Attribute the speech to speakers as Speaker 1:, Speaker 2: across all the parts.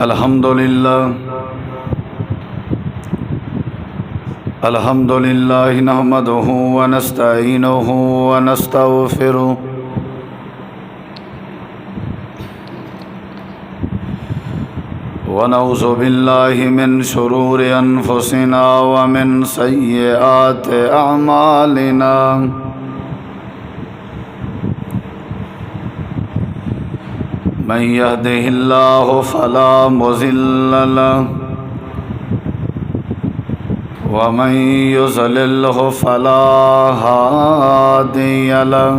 Speaker 1: الحمد لله نحمده ونستعينه ونستغفره ونعوذ بالله من شرور أنفسنا ومن سيئات أعمالنا من يهده الله فلا مضل له ومن يضلل فلا هادي له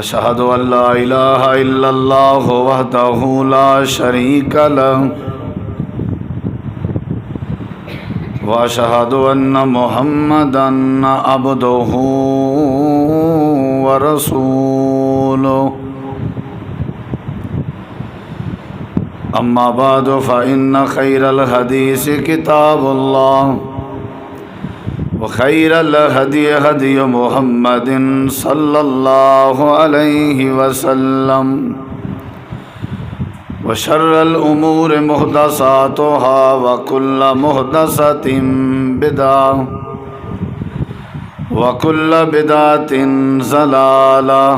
Speaker 1: أشهد أن لا إله إلا الله وحده لا شريك له وأشهد أن محمدًا عبده ورسوله أما بعد فإن خير الحديث كتاب الله وخير الهدي هدي محمد صلى الله عليه وسلم وشر الأمور محدثاتها وكل محدثة بدعة وكل بدعة ضلالة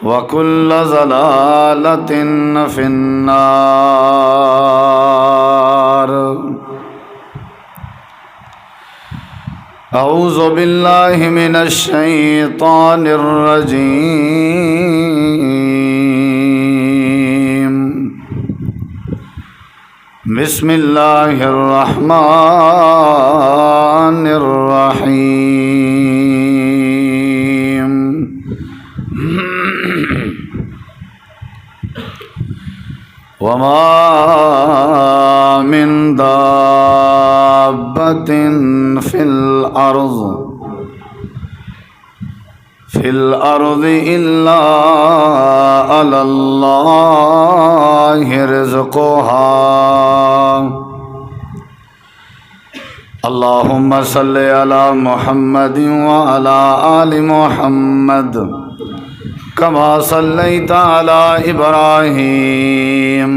Speaker 1: وكل ضلالة في النار. أعوذ بالله من الشيطان الرجيم. بسم الله الرحمن الرحيم. وما من دابة في الأرض إلا على الله رزقها. اللهم صل على محمد وعلى آل محمد كما صليت على إبراهيم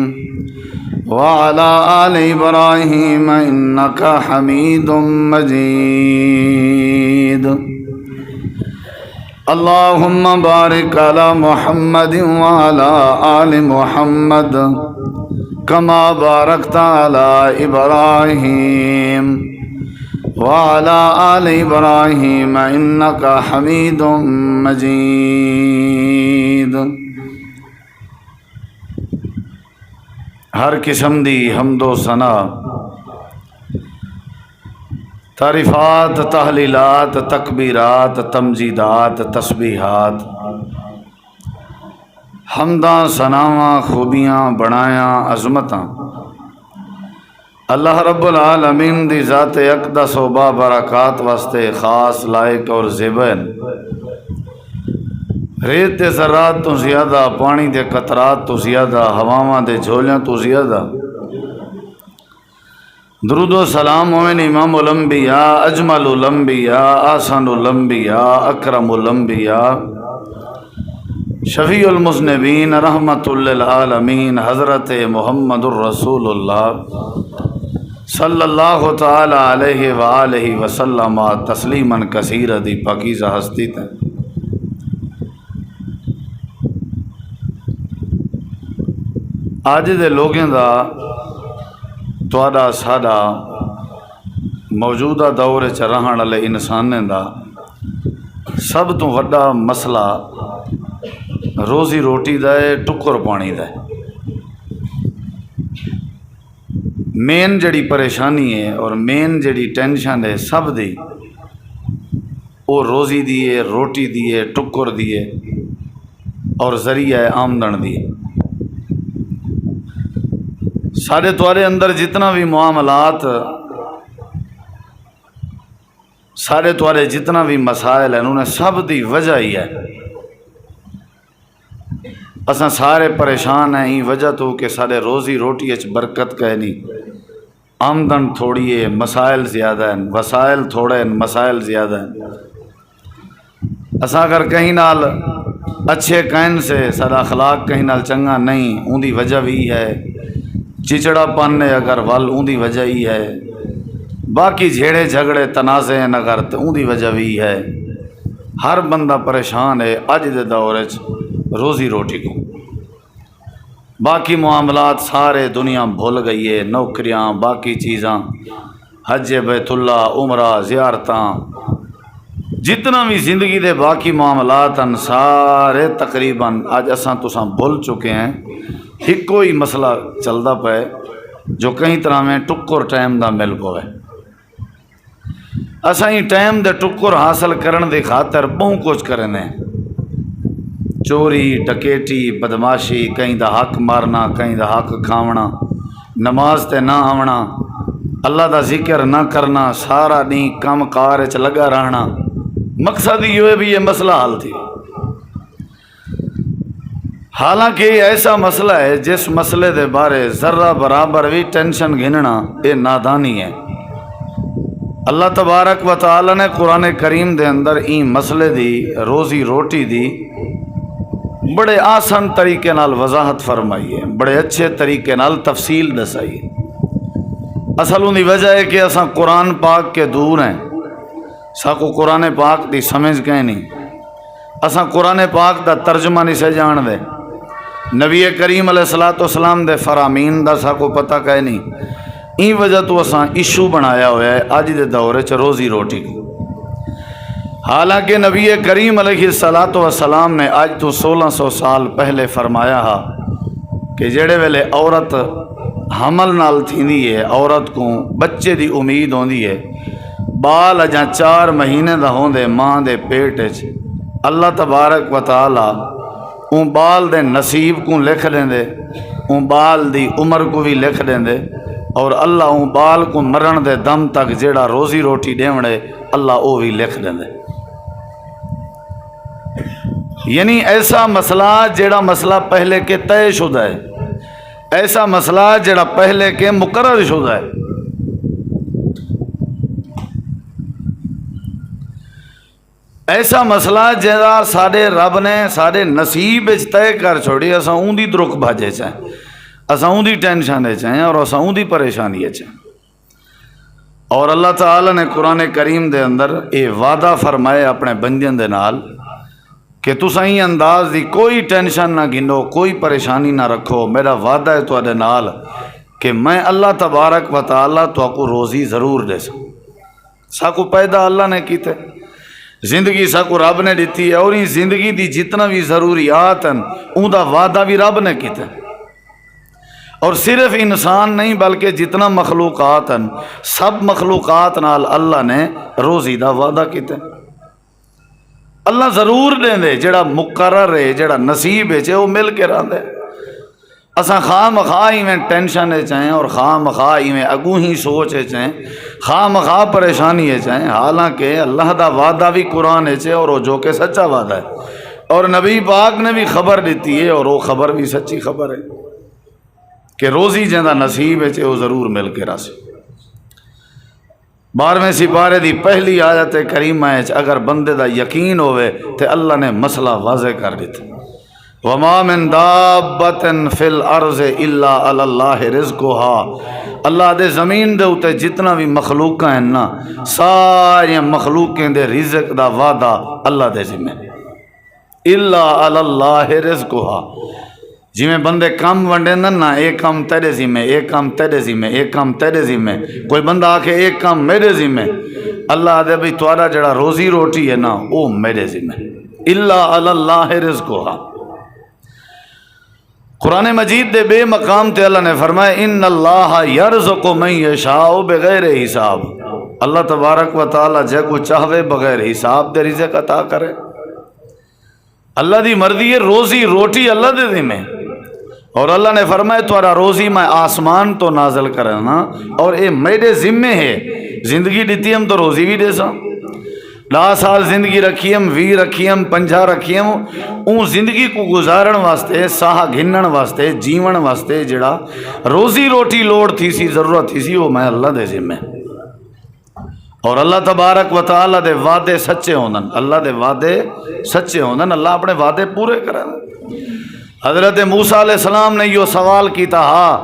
Speaker 1: وعلى آل إبراهيم إنك حميد مجيد. اللهم بارك على محمد وعلى آل محمد كما باركت على إبراهيم وعلى آل إبراهيم إنك حميد مجيد. ہر قسم دی حمد و ثنا، تعریفات، تحلیلات، تکبیرات، تمجیدات، تسبیحات، حمداں، ثناواں، خوبیاں، بڑایاں، عظمتاں اللہ رب العالمین دی ذات اقدس و بابرکات واسطے خاص، لائق اور زیبن. ریت دے ذرات تو زیادہ، پانی دے قطرات تو زیادہ، ہواواں دے جھولیاں تو زیادہ درود و سلام ہوئن امام الانبیاء، اجمل الانبیاء، احسن الانبیاء، اکرم الانبیاء، شفیع المذنبین، رحمت للعالمین، حضرت محمد الرسول اللہ صلی اللہ تعالی علیہ وآلہ وسلم تسلیما کثیرا دی پاکیزہ ہستی تے. آج دے لوگیں دا تواڈا ساڈا موجودہ دور چ رہن والے انسانیں دا سب تو وڈا مسئلہ روزی روٹی دا ہے، ٹکر پانی دا ہے. مین جڑی پریشانی ہے اور مین جڑی ٹینشن ہے سب دی وہ روزی دی ہے، روٹی دی ہے، ٹکر دی ہے اور ذریعہ آمدن دی ہے. سارے توارے اندر جتنا بھی معاملات، سارے توارے جتنا بھی مسائل ہیں انہوں نے سب دی وجہ ہی ہے. اساں سارے پریشان ہیں ہی وجہ تو کہ سارے روزی روٹی اچ برکت کہہ نہیں، آمدن تھوڑی ہے، مسائل زیادہ ہیں، وسائل تھوڑے ہیں، مسائل زیادہ ہیں. اساں اگر کہیں نال اچھے کہن سے سارا اخلاق کہیں نال چنگا نہیں، اون دی وجہ بھی ہے، چچڑا پن ہے اگر ول اون دی وجہ ہی ہے، باقی جھیڑے جھگڑے تنازع ہیں اگر تو اون دی وجہ بھی ہے۔ ہر بندہ پریشان ہے اج دے دور وچ روزی روٹی کو، باقی معاملات سارے دنیا بھول گئی ہے، نوکریاں باقی چیزاں، حج بیت اللہ، عمرہ، زیارتاں، جتنا بھی زندگی دے باقی معاملات ہیں سارے تقریباً اج اساں تساں بھول چکے ہیں۔ ایک کوئی مسئلہ چلدا پے جو کئی طرح میں ٹکر ٹائم دا مل پوے، اساں ہی ٹائم دے ٹکر حاصل کرن دے خاطر بہت کچھ کرنے، چوری ڈکیٹی بدماشی، کہیں دا حق مارنا، کہیں دا حق کھاونا، نماز تے نہ آونا، اللہ دا ذکر نہ کرنا، سارا دن کم کار وچ لگا رہنا، مقصد یہ ہے بھی یہ مسئلہ حل تھی۔ حالانکہ یہ ایسا مسئلہ ہے جس مسئلے دے بارے ذرہ برابر بھی ٹینشن گھننا یہ نادانی ہے۔ اللہ تبارک و تعالی نے قرآن کریم دے اندر این مسئلے دی روزی روٹی دی بڑے آسان طریقے نال وضاحت فرمائی ہے، بڑے اچھے طریقے نال تفصیل دسائی ہے۔ اصل ان دی وجہ ہے کہ اساں قرآن پاک کے دور ہیں، ساکو قرآن پاک دی سمجھ کہیں نہیں، اساں قرآن پاک دا ترجمہ نہیں سے جان دے، نبی کریم علیہ السلام دے فرامین دا ساکو پتہ کہیں نہیں، این وجہ تو اساں ایشو بنایا ہوا ہے آج دے دور وچ روزی روٹی کو۔ حالانکہ نبی کریم علیہ السلام نے آج تو 1600 سال پہلے فرمایا ہا کہ جڑے ویلے عورت حمل نال تھیندی ہے، عورت کو بچے دی امید ہوندی ہے، بال اجاں 4 مہینے دا ہوندے ماں دے پیٹ وچ، اللہ تبارک و تعالی اون بال دے نصیب کو لکھ دیندے، اون بال دی عمر کو بھی لکھ دیندے، اور اللہ اون بال کو مرن دے دم تک جیڑا روزی روٹی دیونے اللہ او بھی لکھ دیندے۔ یعنی ایسا مسئلہ جیڑا مسئلہ پہلے کے طے شدہ ہے، ایسا مسئلہ جیڑا پہلے کے مقرر شدہ ہے، ایسا مسئلہ جیڑا سارے رب نے سارے نصیب طے کر چھوڑی، اساں اون دی درک بھاجے چاہیں، اساں اون دی ٹینشن چاہیں اور اساں اون دی پریشانی چاہیں۔ اور اللہ تعالی نے قرآن کریم دے اندر اے وعدہ فرمائے اپنے بندیاں دے نال کہ تساں ہی انداز دی کوئی ٹینشن نہ گنو، کوئی پریشانی نہ رکھو، میرا وعدہ ہے تواڈے نال کہ میں اللہ تبارک و تعالی تو کو روزی ضرور دے ساکو پیدا اللہ نے کیتے، زندگی ساکو رب نے دیتی ہے، اور اس زندگی دی جتنا بھی ضروریات ہیں اون دا وعدہ بھی رب نے کیتے، اور صرف انسان نہیں بلکہ جتنا مخلوقات ہیں سب مخلوقات نال اللہ نے روزی دا وعدہ کیتے۔ اللہ ضرور دیں دے، جڑا مقرر ہے جڑا نصیب ہے وہ مل کے رہندے، اساں خواہ مخواہ ہی میں ٹینشن چاہیں اور خواہ مخواہ ہی میں اگوں ہی سوچ چاہیں، خواہ مخواہ پریشانی چاہیں، حالانکہ اللہ دا وعدہ بھی قرآن ہے اور وہ جو کہ سچا وعدہ ہے، اور نبی پاک نے بھی خبر دیتی ہے اور وہ خبر بھی سچی خبر ہے کہ روزی جہاں نصیب ہے وہ ضرور مل کے راسی۔ 12ویں سپارے دی پہلی آیت کریمہ ہے اگر بندے دا یقین ہوئے تو اللہ نے مسئلہ واضح کر دیتا، وَمَا مِن دَابَّةٍ فِي الْأَرْضِ إِلَّا عَلَى اللَّهِ رِزْقُهَا، اللہ دے زمین دے اوتے جتنا بھی مخلوق ہیں نا ساری مخلوقیں دے رزق دا وعدہ اللہ دے ذمہ، إِلَّا عَلَى اللَّهِ رِزْقُهَا، جی میں بندے کام ونڈے نا ایک کام تیرے ذمہ، ایک کام تیرے ذمہ، ایک کام تیرے ذمہ، کوئی بندہ آکھے ایک کام میرے ذمہ، اللہ دے بھی توارا جڑا روزی روٹی ہے نا وہ میرے ذمہ، إِلَّا عَلَى اللَّهِ رِزْقُهَا۔ قرآن مجید دے بے مقام تے اللہ نے فرمایا ان اللہ یرزق من یشاء بغیر حساب، اللہ تبارک و تعالی جے کو چاہوے بغیر حساب دے رزق عطا کرے، اللہ دی مرضی ہے، روزی روٹی اللہ دے ذمہ، اور اللہ نے فرمایا تمہارا روزی میں آسمان تو نازل کرنا اور اے میرے ذمہ ہے، زندگی دیتی ہم تو روزی بھی دے سا، 10 سال زندگی رکھی ہم 20 رکھی ہم 50 رکھی ہم، اون زندگی کو گزارن واسطے ساہ گھنن واسطے جیون واسطے جڑا روزی روٹی لوڑ تھی سی ضرورت تھی سی وہ میں اللہ دے ذمہ، اور اللہ تبارک و تعالی دے وعدے سچے ہوندن، اللہ دے وعدے سچے ہوندن، اللہ اپنے وعدے پورے کرن۔ حضرت موسیٰ علیہ السلام نے یہ سوال کیتا، ہاں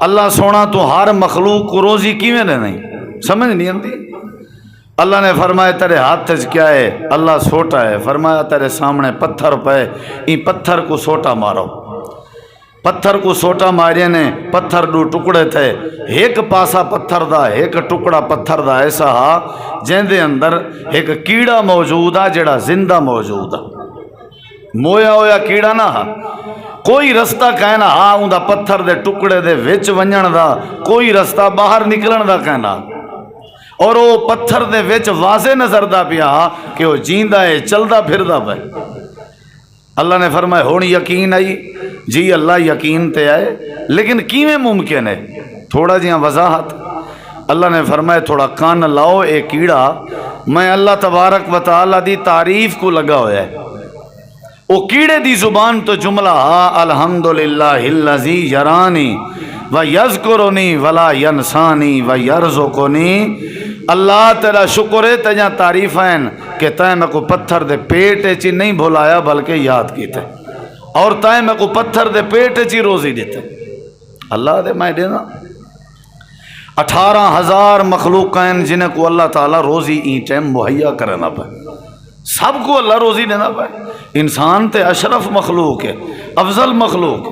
Speaker 1: اللہ سونا تو ہر مخلوق کو روزی کیویں دے نہیں، سمجھ نہیں آتی؟ اللہ نے فرمایا تیرے ہاتھ کیا ہے؟ اللہ سوٹا ہے۔ فرمایا تیرے سامنے پتھر پہ، ان پتھر کو سوٹا مارو۔ پتھر کو سوٹا مارے نے، پتھر دو ٹکڑے تھے، ایک پاسا پتھر دا ایک ٹکڑا پتھر دا ایسا ہا جن دے اندر ایک کیڑا موجود آ جڑا زندہ موجود آ، مویا ہویا کیڑا نہ ہا، کوئی رستہ کہنا ہا اون دا پتھر دے ٹکڑے دے وچ ونجن دا، کوئی رستہ باہر نکلن دا کہنا، اور وہ پتھر دے وچ واضح نظر دا پیا کہ وہ جیندہ ہے، چلدا پھردا پہ۔ اللہ نے فرمایا ہون یقین آئی؟ جی اللہ یقین تے آئے، لیکن کیویں ممکن ہے؟ تھوڑا جہاں وضاحت۔ اللہ نے فرمایا تھوڑا کان لاؤ، اے کیڑا میں اللہ تبارک و تعالی دی تعریف کو لگا ہوا ہے۔ وہ کیڑے دی زبان تو جملہ الحمدللہ الذی یرانی و یذکرنی ولا ینسانی و یرزقنی، اللہ تیرا شکر ہے تجھا تعریف ہیں کہ تائیں میں کو پتھر دے پیٹ چی نہیں بھلایا بلکہ یاد کیتے، اور تائیں میں کو پتھر دے پیٹ چی روزی دیتے۔ اللہ دے میں دینا 18,000 مخلوق ہیں جنہیں کو اللہ تعالیٰ روزی این ٹائم مہیا کرنا پائے، سب کو اللہ روزی دینا پائے۔ انسان تے اشرف مخلوق ہے، افضل مخلوق،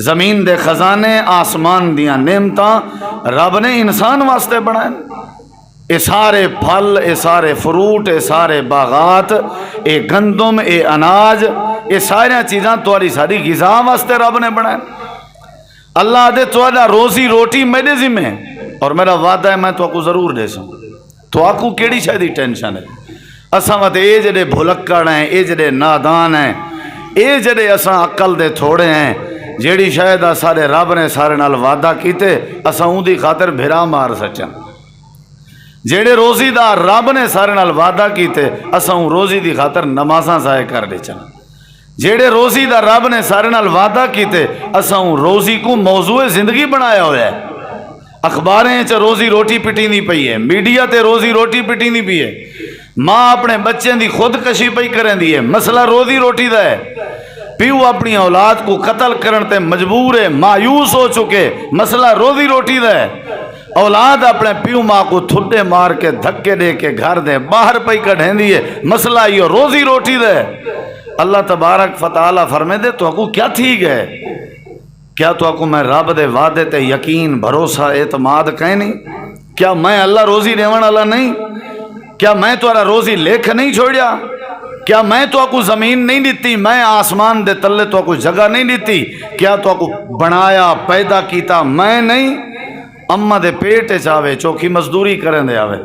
Speaker 1: زمین دے خزانے آسمان دیاں نعمتاں رب نے انسان واسطے بنائیں، اے سارے پھل، اے سارے فروٹ، اے سارے باغات، اے گندم، اے اناج، اے ساری چیزاں تواری ساری غذا واسطے رب نے بنائیں۔ اللہ دے توڑا روزی روٹی میرے ذمہ ہے، اور میرا وعدہ ہے میں تو کو ضرور دے سوں۔ تو آکو کیڑی شاید ٹینشن ہے؟ اساں وقت اے جڑے بھلکڑ ہیں، اے جڑے نادان ہیں، اے جڑے اساں عقل دے تھوڑے ہیں، جیڑی شاید سارے رب نے سارے نال وعدہ کیتے اساں اون دی خاطر بھرا مار سچن، جیڑے روزی دا رب نے سارے نال وعدہ کیتے اساں روزی دی خاطر نمازاں ضائع کر دے چن، جیڑے روزی دا رب نے سارے نال وعدہ کیتے اساں روزی کو موضوع زندگی بنایا ہوا ہے۔ اخباریں چ روزی روٹی پٹی نہیں پئی ہے، میڈیا تے روزی روٹی پٹی نہیں پئی ہے، ماں اپنے بچے دی خودکشی پئی کریں دی ہے، مسئلہ روزی روٹی دا ہے، پیو اپنی اولاد کو قتل کرن تے مجبور ہے، مایوس ہو چکے، مسئلہ روزی روٹی دا ہے، اولاد اپنے پیو ماں کو تھڈے مار کے دھکے دے کے گھر دے باہر پئی کڈھیں دی ہے، مسئلہ یہ روزی روٹی دا ہے۔ اللہ تبارک فتعالی فرمے دے تو کو کیا تھی گئے؟ کیا تو کو میں رب دے وعدے تے یقین بھروسہ اعتماد کہیں نہیں؟ کیا میں اللہ روزی دیون والا نہیں؟ کیا میں تمہارا روزی لکھ نہیں چھوڑیا؟ کیا میں تو کو زمین نہیں دیتی؟ میں آسمان دے تلے تو کو جگہ نہیں دیتی؟ کیا تو کو بنایا پیدا کیتا میں نہیں؟ اما دے پیٹ چاہے چوکھی مزدوری کریں دے آوے،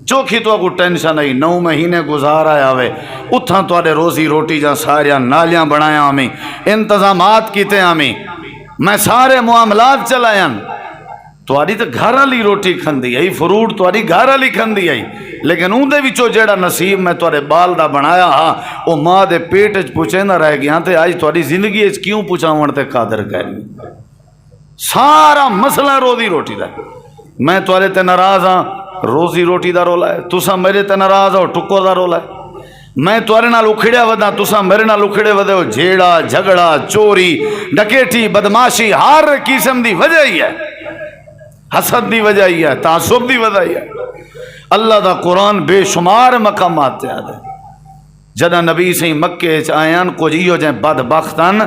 Speaker 1: چوکھی تو کو ٹینشن آئی، 9 مہینے گزار آیا ہوئے، اتھاں تو آدھے روزی روٹی جا ساریاں نالیاں بنایا ہمیں، انتظامات کیتے ہمیں، میں سارے معاملات چلائیں، تواری تو گھر والی روٹی کھندی آئی، فروٹ تواری گھر والی کھندی آئی، لیکن اون دے وچوں جیڑا نصیب میں توارے بال دا بنایا ہاں او ماں دے پیٹ وچ پوچھے نہ رہ گیا تے آج تواری زندگی وچ کیوں پوچھاون تے قادر کہنی؟ سارا مسئلہ روزی روٹی دا۔ میں توارے تے ناراض ہاں، روزی روٹی دا رولا ہے، تساں میرے تے ناراض ہو، ٹکو دا رولا ہے۔ میں توارے نال اکھڑیا ودا، تساں میرے نال اکھڑے ودے ہو، جھیڑا جھگڑا چوری ڈکیٹی بدماشی ہر قسم دی وجہ ہی ہے، حسد دی وجہ ہی ہے، تعصب دی وجہ ہی ہے۔ اللہ دا قرآن بے شمار مقامات تے آدھے، جدہ نبی سے مکے آیان کو جیو جائیں بدبختن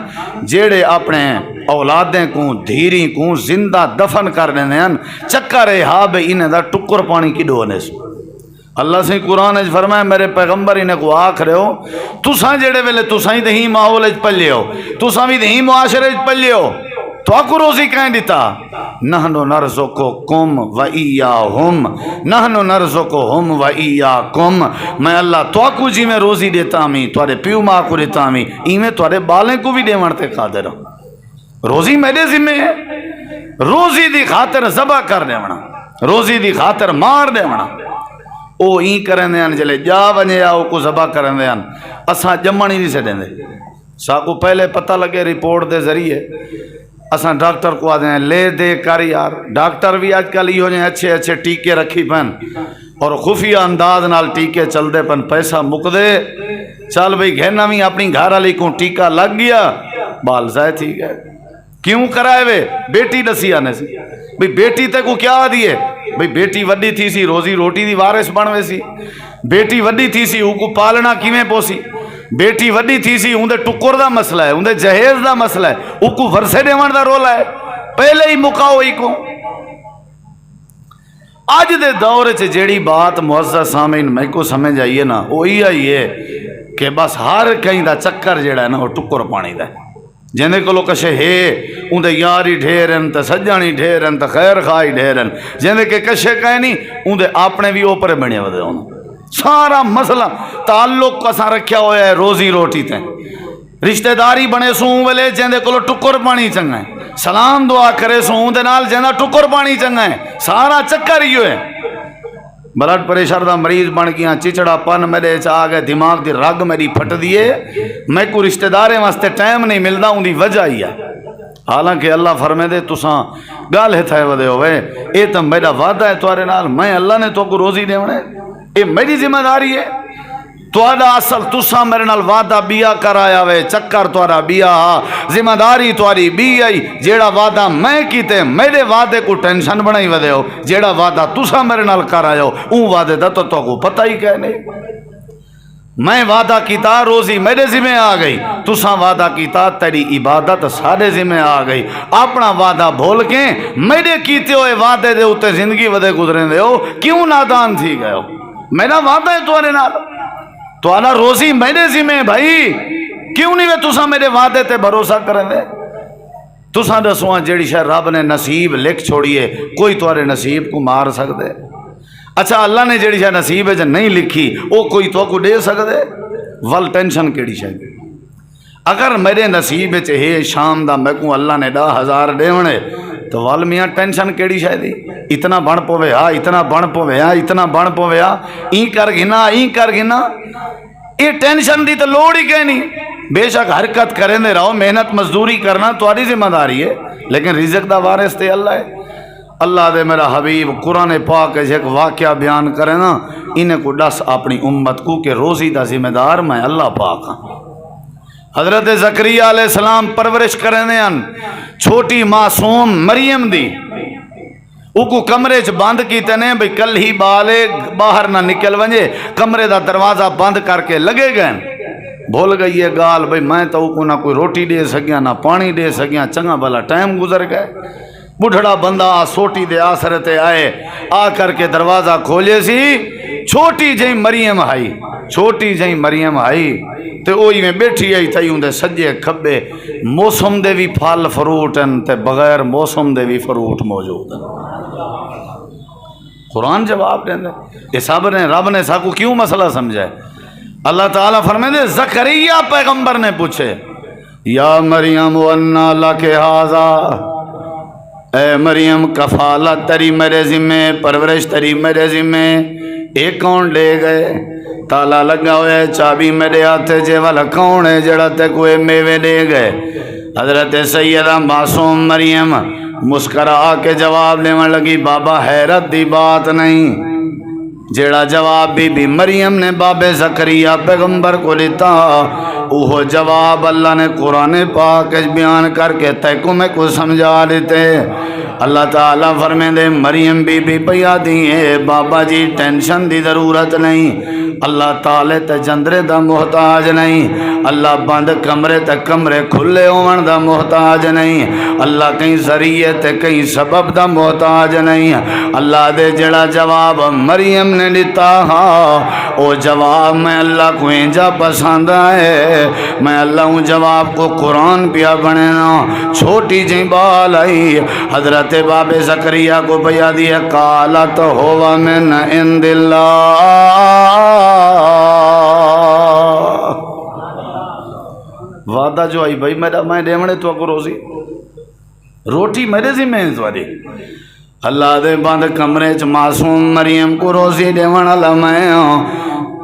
Speaker 1: جیڑے اپنے اولادیں کو دھیری کو زندہ دفن کر دینے ہیں، چکا رہے ہاں بے انہیں دا ٹکر پانی کی ڈونے سو۔ اللہ سے قرآن اج فرمائے میرے پیغمبر انہیں کو آکھ رہے ہو تساں جیڑے ویلے تساں ہی دہی ماحول اج پلے ہو، تساں بھی دہی معاشرے اج پلے ہو، تو آکو روزی کہیں دیتا؟ نحنو نرزقکم و ایاہم، نحنو نرزقہم و ایاکم، میں اللہ تو آکو جی میں روزی دیتا ہمیں، توارے پیو ماں کو دیتا ہمیں، ایمیں توارے بالیں کو بھی دے مرتے قادر ہوں۔ روزی میرے ذمہ ہے، روزی دی خاطر ذبح کر دے منا، روزی دی خاطر مار دے منا، او این کریں دے ہیں جلے جا ونجے آؤ کو ذبح کریں دے ہیں، اساں جمع نہیں سے دیں دے۔ ساکو پہلے پتہ لگے رپورٹ دے ذریعے اساں ڈاکٹر کو آدھے ہیں لے دے کر یار، ڈاکٹر بھی آج کل یہ ہو جائیں اچھے اچھے ٹیکے رکھی پن اور خفیہ انداز نال ٹیکے چل دے پن، پیسہ مک دے، چل بھئی گھرنا بھی اپنی گھر والی کو ٹیکہ لگ گیا بال ضائع تھی گئے۔ کیوں کرائے وے؟ بیٹی دسی آنے سی بھئی بیٹی تے کو کیا دیئے؟ بھئی بیٹی وڈی تھی سی روزی روٹی دی وارث بنوے سی، بیٹی وڈی تھی سی او کو پالنا کیویں پوسی، بیٹی وڈی تھی سی اندے ٹکر دا مسئلہ ہے، اندے جہیز دا مسئلہ ہے، او کو ورثے دیون دا رولا ہے، پہلے ہی مکاؤ ہی کو۔ آج دے دور چ جیڑی بات معزز سامعین میں کو سمجھ آئیے نا وہی آئیے کہ بس ہر کہیں دا چکر جیڑا ہے نا وہ ٹکر پانی دا ہے، جندے کو لو کشے ہے اندے یاری ڈھیرن تے سجانی ڈھیرن تے خیر خواہی ڈھیرن، جندے کے کشے کہیں نہیں اندے اپنے بھی اوپرے بنے ودے ہونا۔ سارا مسئلہ تعلق کساں رکھیا ہویا ہے روزی روٹی تے، رشتہ داری بنے سوں ویلے جندے کو ٹکر پانی چنگا ہے، سلام دعا کرے سوں دے نال جندا ٹکر پانی چنگا ہے، سارا چکر ہی ہے۔ بلڈ پریشر دا مریض بن گیا، چچڑا پن میرے چاہ گئے، دماغ دی رگ میری پھٹ دیے، میں کو رشتہ دارے واسطے ٹائم نہیں ملدا، ان دی وجہ ہی ہے۔ حالانکہ اللہ فرمے دے تساں گل ہتھائے ودے ہوئے اے تو میرا وعدہ ہے تمہارے نال، میں اللہ نے تو کو روزی دیونے، اے میری ذمہ داری ہے۔ تہاڈا اصل تساں میرے نال وعدہ بیا کرایا وے، چکر تہاڈا بیا، ذمہ داری تہاڈی بی آئی، جیڑا وعدہ میں کیتے میرے وعدے کو ٹینشن بنائی ودے ہو، جیڑا وعدہ تساں میرے نال کرایا ہو اون وعدے دا تو کو پتہ ہی کہ نہیں۔ میں وعدہ کیتا روزی میرے ذمہ آ گئی، تساں وعدہ کیتا تیری عبادت سارے ذمہ آ گئی، اپنا وعدہ بھول کے میرے کیتے ہوئے وعدے دے اوتے زندگی ودے گزریں دے ہو، کیوں نادان تھی گئے ہو؟ میرا وعدہ ہے تمہارے نال، تمہارا روزی میرے ذمہ بھائی، کیوں نہیں وے تساں میرے وعدے تے بھروسہ کریں دے؟ تساں دسواں جیڑی شاید رب نے نصیب لکھ چھوڑیے کوئی تمہارے نصیب کو مار سکدے؟ اچھا اللہ نے جیڑی شاید نصیب ہے نہیں لکھی وہ کوئی تو کو دے سکدے؟ ول ٹینشن کیڑی شاید؟ اگر میرے نصیب ہے شام دا میں کو اللہ نے 10,000 دیونے تو وال میاں ٹینشن کیڑی شاید؟ اتنا بن پوے ہاں، اتنا بن پوے ہاں، اتنا بن پوے ہاں، این کر گنا این کر گنا، یہ ٹینشن دی تو لوڑ ہی کہ نہیں۔ بے شک حرکت کریں دے رہو، محنت مزدوری کرنا تمہاری ذمہ داری ہے، لیکن رزق دا وارث تے اللہ ہے۔ اللہ دے میرا حبیب قرآن پاک ایک واقعہ بیان کرے نا، انہیں کو دس اپنی امت کو کہ روزی دا ذمہ دار میں اللہ پاک ہاں۔ حضرت زکریا علیہ السلام پرورش کریں دے ان چھوٹی معصوم مریم دی، او کو کمرے چ بند کیتے نے بھئی کل ہی بالے باہر نہ نکل ونجے، کمرے دا دروازہ بند کر کے لگے گئے، بھول گئی یہ گال بھئی میں تو کو نہ کوئی روٹی دے سکیاں نہ پانی دے سکیاں، چنگا بھلا ٹائم گزر گئے۔ بڑھڑا بندہ سوٹی دے آسرے تے آئے، آ کر کے دروازہ کھولے سی، چھوٹی جہی مریم آئی، چھوٹی جہی مریم آئی تے اوہی میں بیٹھی آئی تھی اندے سجے کھبے موسم دے بھی پھل فروٹ ہیں تے بغیر موسم دے بھی فروٹ موجود ہیں۔ قرآن جواب دیں دے، یہ سب نے رب نے ساکو کیوں مسئلہ سمجھا ہے؟ اللہ تعالیٰ فرمائے دے زکریا پیغمبر نے پوچھے یا مریم وانا لک ھذا، اے مریم کفالت تری میرے ذمہ، پرورش تری میرے ذمہ، ایک کون لے گئے؟ تالا لگا ہوئے چابی میرے ہاتھ جے والا کون ہے جڑا تے کوئی میوے دے گئے؟ حضرت سیدہ معصوم مریم مسکرا کے جواب دیون لگی بابا حیرت دی بات نہیں، جیڑا جواب بی مریم نے بابے زکریا پیغمبر کو لیتا وہ جواب اللہ نے قرآن پاک بیان کر کے تیکو میں کو سمجھا دیتے۔ اللہ تعالیٰ فرمائے دے مریم بی بی پیا دیئے بابا جی ٹینشن دی ضرورت نہیں، اللہ تعالی تے جندرے دا محتاج نہیں، اللہ بند کمرے تے کمرے کھلے ہون دا محتاج نہیں، اللہ کہیں ذریعے تے کہیں سبب دا محتاج نہیں۔ اللہ دے جڑا جواب مریم نے لیتا ہاں او جواب میں اللہ کو انجا پسند ہے، میں اللہ ہوں جواب کو قرآن پیا بننا۔ چھوٹی جی بال آئی حضرت باب زکریا کو بیا دیا قالت ہوا من عند اللہ، وعدہ جو آئی بھائی میرا میں دیونے تو کو روزی روٹی میرے ذمہ ہے تمہاری۔ اللہ دے بند کمرے چ معصوم مریم کو روزی دیون والا میں ہوں،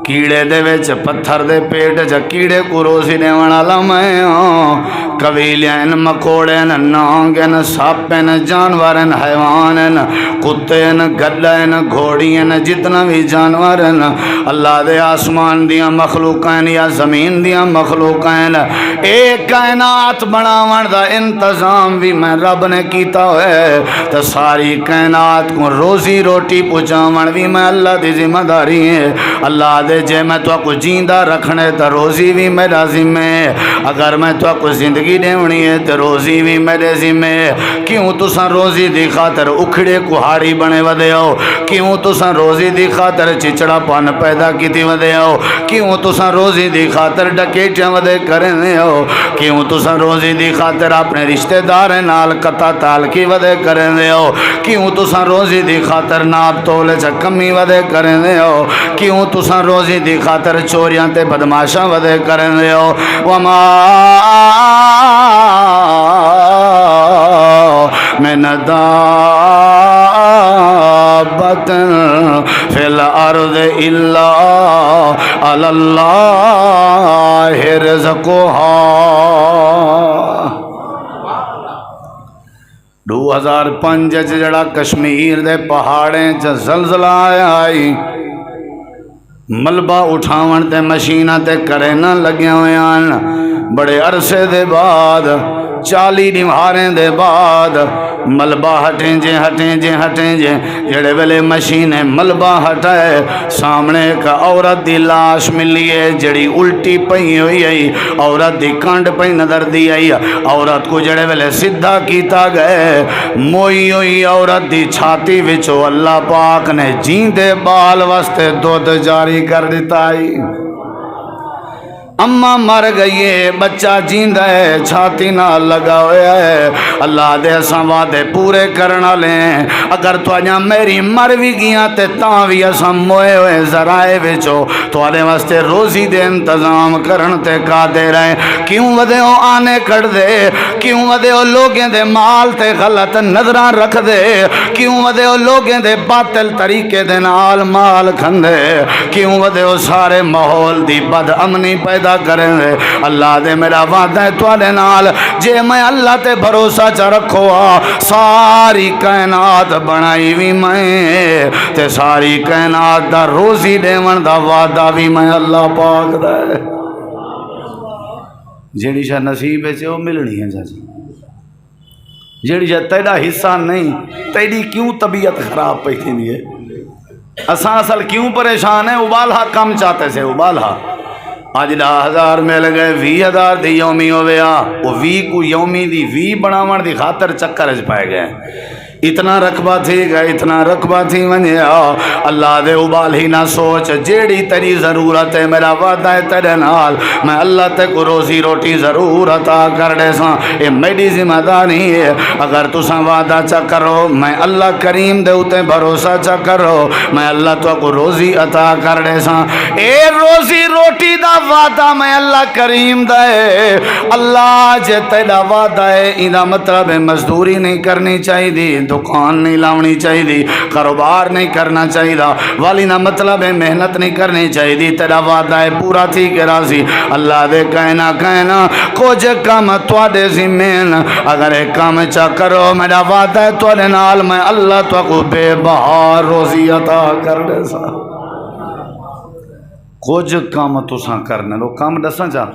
Speaker 1: کیڑے دے وچ پتھر دے پیٹ چ کیڑے کو روزی دیون والا میں ہاں قبیلین مکوڑین نانگن ساپین جانورن حیوانن کتین گڈین گھوڑین جتنا بھی جانورن اللہ دے آسمان دیاں مخلوقین یا زمین دیاں مخلوقین ایک کائنات بناون دا انتظام بھی میں رب نے کیتا ہوئے تو ساری کائنات کو روزی روٹی پہنچاون بھی میں اللہ دی ذمہ داری ہے اللہ دے جے میں تو کو جیندہ رکھنے تو روزی بھی میرا ذمہ ہے اگر میں تو کو زندگی دیونی ہے تو روزی بھی میرے ذمہ ہے کیوں تساں روزی دی خاطر اکھڑے کہاڑی بنے ودے ہو کیوں تساں روزی دی خاطر چچڑا پن پیدا کیتی ودے ہو کیوں تساں روزی دی خاطر ڈکیٹیاں ودے کرنے ہو کیوں تساں روزی دی خاطر اپنے رشتہ دار نال قطع تعلقی ودے کرنے ہو کیوں تساں روزی دی خاطر ناپ تولے چ کمی ودے کرنے ہو کیوں تساں روزی دی خاطر چوریاں تے بدماشاں ودے کرنے ہو وما من دابۃ فی الارض الا علی اللہ رزقها 2005 جڑا کشمیر دے پہاڑیں چ زلزلہ آئی ملبہ اٹھاون تے مشینہ تے کرے نہ لگے ہوئے آن بڑے عرصے دے بعد 40 نمہاریں دے بعد ملبہ ہٹیں جے جڑے ویلے مشینیں ملبہ ہٹائے سامنے ایک عورت دی لاش ملی ہے جڑی الٹی پئی ہوئی ہے عورت دی کانڈ پئی نظر دی آئی عورت کو جڑے ویلے سدھا کیتا گئے موئی ہوئی عورت دی چھاتی وچو اللہ پاک نے جیندے بال واسطے دودھ جاری کر دیتا ہے اماں مر گئی ہے بچہ جیندہ ہے چھاتی نہ لگا ہوا ہے اللہ دے اساں وعدے پورے کرنا لیں اگر تو آجاں میری مر بھی گیاں تے تاں بھی اساں موئے ہوئے ذرائع وچو تو آلے واسطے روزی دے انتظام کرن تے قادر رہے کیوں ودے ہو آنے کڑ دے کیوں ودے ہو لوگیں دے مال تے غلط نظران رکھ دے کیوں ودے ہو لوگیں دے باطل طریقے دے نال مال کھندے کیوں ودے ہو سارے ماحول دی بد امنی پیدا کریں دے اللہ دے میرا وعدہ ہے توالے نال جے میں اللہ تے بھروسہ چا رکھو ساری کائنات بنائی بھی میں تے ساری کائنات دا روزی دیون دا وعدہ بھی میں اللہ پاک دے جیڑی شاہ نصیب ہے چھے وہ ملنی ہے جاجی جیڑی شاہ تیڑا حصہ نہیں تیڑی کیوں طبیعت خراب پہ تھی نہیں ہے اساں اصل کیوں پریشان ہے ابالہا کم چاہتے سے ابالہا آج 10,000 مل گئے 20,000 دی یومی ہویا وہ 20 کو یومی دی 20 بناون دی خاطر چکر اج پائے گئے اتنا رقبہ تھی گئے اتنا رقبہ تھی ونیا اللہ دے ابال ہی نہ سوچ جیڑی تیری ضرورت ہے میرا وعدہ ہے تیرے نال میں اللہ تے کو روزی روٹی ضرور عطا کر دے ساں یہ میری ذمہ داری ہے اگر تساں وعدہ چا کرو میں اللہ کریم دے اتے بھروسہ چا کرو میں اللہ تو کو روزی عطا کر دے ساں اے روزی روٹی دا وعدہ میں اللہ کریم دے اللہ جے تیرا وعدہ ہے ایدہ مطلب مزدوری نہیں کرنی چاہی دی دکان نہیں لاؤنی چاہی دی کاروبار نہیں کرنا چاہی دا والی نہ مطلب ہے محنت نہیں کرنی چاہی دی تیرا وعدہ ہے پورا تھی کہ راضی اللہ دے کہنا کچھ کام توڑے زمین اگر ایک کام چا کرو میرا وعدہ ہے توڑے نال میں اللہ تو کو بے بہار روزی عطا کر دے سا کچھ کام تساں کرنا لو کام دساں چاہ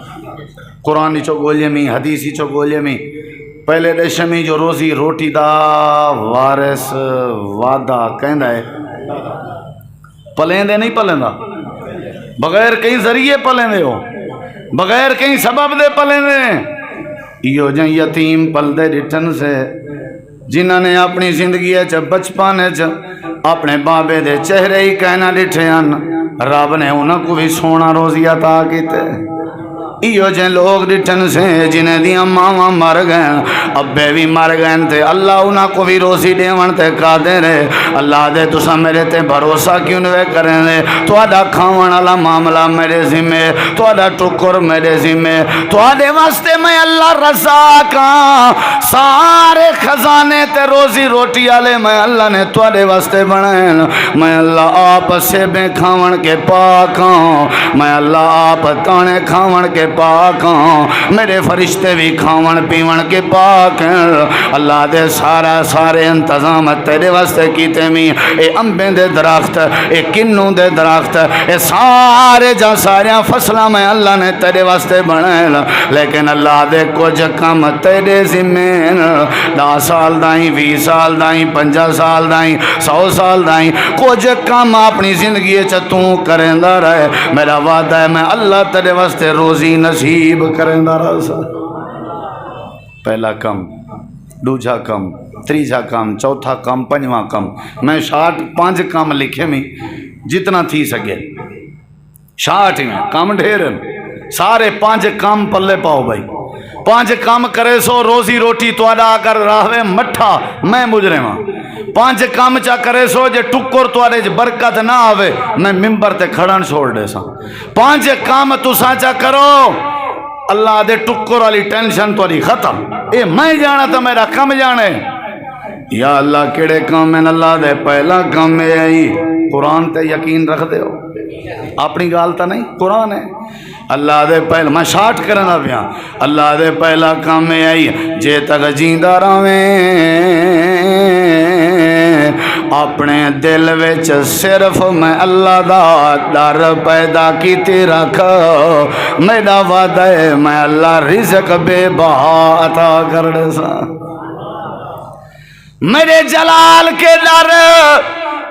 Speaker 1: قرآن چو گولیے میں حدیثی چو گولیے میں پہلے دیشمی جو روزی روٹی دا وارث وعدہ کہندہ ہے پلیندے نہیں پلیندہ بغیر کہیں ذریعے پلیندے ہو بغیر کہیں سبب دے پلیندے یہ جن یتیم پل دے ڈٹھن سے جنہوں نے اپنی زندگی بچپانے اپنے بابے دے چہرے ہی کہنا ڈٹھے ہیں رب نے انہوں کو بھی سونا روزی عطا کیتے ایو جے لوگ ڈٹھن سے جنہیں دیاں ماواں مر گئے ابے بھی مر گئے تے اللہ انہاں کو بھی روزی دیون تے قادر ہے اللہ دے تساں میرے تے بھروسہ کیوں نہیں کریں دے تہاڈا کھاون والا معاملہ میرے ذمے تہاڈا ٹکر میرے ذمے تہاڈے واسطے میں اللہ رزاق ہاں سارے خزانے تے روزی روٹی والے میں اللہ نے تہاڈے واسطے بنائے میں اللہ آپ سیبیں کھاون کے پاک ہاں میں اللہ آپ تانے کھاون کے پاک ہاں میرے فرشتے بھی کھاون پیون کے پاک ہیں اللہ دے سارے انتظام تیرے واسطے کیتے می اے امبیں دے درخت اے کنوں دے درخت اے سارے جا ساریاں فصلاں میں اللہ نے تیرے واسطے بنائے لیکن اللہ دے کچھ کم تیرے ذمے 10 سال دائیں 20 سال دائیں 50 سال دائیں 100 سال دائیں کچھ کم اپنی زندگی تو کریندا رہے میرا وعدہ ہے میں اللہ تیرے واسطے روزی نصیب کریندا رہا پہلا کم دوجا کم تیجا کم چوتھا کم پنجواں کم میں 5 کم لکھے میں جتنا تھی سکے 60 میں کم ڈھیر سارے 5 کم پلے پاؤ بھائی 5 کام کرے سو روزی روٹی تو اگر راہوے مٹھا میں مجرم ہاں 5 کام چا کرے سو جے ٹکر توارے برکت نہ آوے میں ممبر تے کھڑن چھوڑ دے سا 5 کام تساں چا کرو اللہ دے ٹکر والی ٹینشن تواری ختم اے میں جانا تو میرا کم جانے یا اللہ کیڑے کام میں اللہ دے پہلا کام میں آئی قرآن تے یقین رکھ دے ہو اپنی گالتا نہیں قرآن ہے اللہ دے پہلا میں 60 کرنا پیا اللہ دے پہلا کام میں آئی جے تک جیندہ رہویں اپنے دل وچ صرف میں اللہ دا ڈر پیدا کیتی رکھ میرا وعدہ ہے میں اللہ رزق بے بہا عطا کر دے سا میرے جلال کے ڈر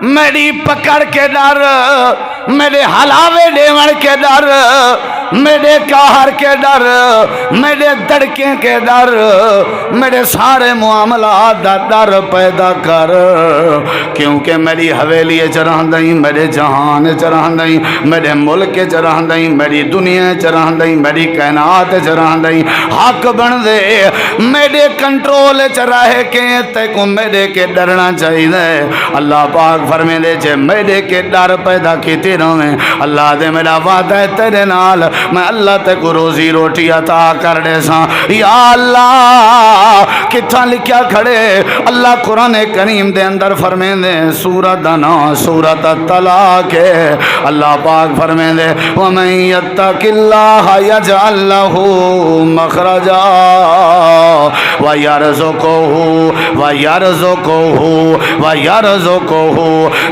Speaker 1: میری پکڑ کے ڈر میرے حلاوے دیون کے ڈر میرے کاہر کے ڈر میرے دڑکے کے ڈر میرے سارے معاملات دا ڈر پیدا کر کیونکہ میری حویلی چرہندیں میرے جہان چرہندیں میرے ملک چرہندیں میری دنیا چرہندیں میری کائنات چرہندیں حق بن دے میرے کنٹرول چراہے کے تے کو میرے کے ڈرنا چاہیے اللہ پاک فرمے دے چھے میرے کے ڈر پیدا کیتے رہے اللہ دے میرا وعدہ ہے تیرے نال میں اللہ تے کو روزی روٹی عطا کر دے سا یا اللہ کتھا لکھیا کھڑے اللہ قرآن کریم دے اندر فرمے دے سورت دنا سورت طلاق ہے اللہ پاک فرمے دے وَمَن يَتَّقِ اللَّهَ يَجْعَل لَّهُ مَخْرَجًا وَيَرْزُقْهُ